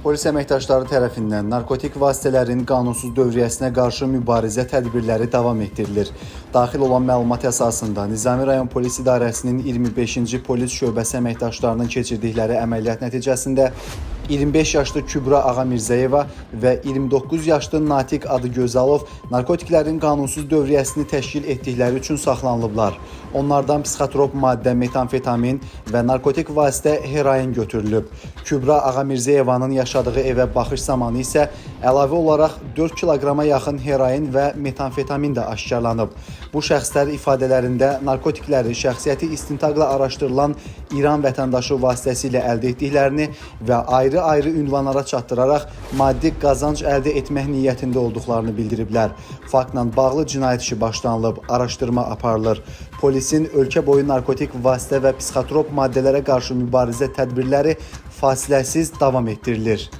Polis əməkdaşları tərəfindən narkotik vasitələrin qanunsuz dövriyyəsinə qarşı mübarizə tədbirləri davam etdirilir. Daxil olan məlumat əsasında Nizami rayon polis idarəsinin 25-ci polis şöbəsi əməkdaşlarının keçirdikləri əməliyyat nəticəsində 25 yaşlı Kübra Ağamirzəyeva və 29 yaşlı Natiq Adıgözalov narkotiklərin qanunsuz dövriyyəsini təşkil etdikləri üçün saxlanılıblar. Onlardan psixotrop maddə metamfetamin və narkotik vasitə heroin götürülüb. Kübra Ağamirzəyevanın yaşadığı evə baxış zamanı isə əlavə olaraq 4 kiloqrama yaxın heroin və metamfetamin də aşkarlanıb. Bu şəxslər ifadələrində narkotikləri şəxsiyyəti istintaqla araşdırılan İran vətəndaşı vasitəsilə əldə etdiklərini və ayrı-ayrı ünvanlara çatdıraraq maddi qazanc əldə etmək niyyətində olduqlarını bildiriblər. Faktla bağlı cinayət işi başlanılıb, araşdırma aparılır. Polisin ölkə boyu narkotik vasitə və psixotrop maddələrə qarşı mübarizə tədbirləri fasiləsiz davam etdirilir.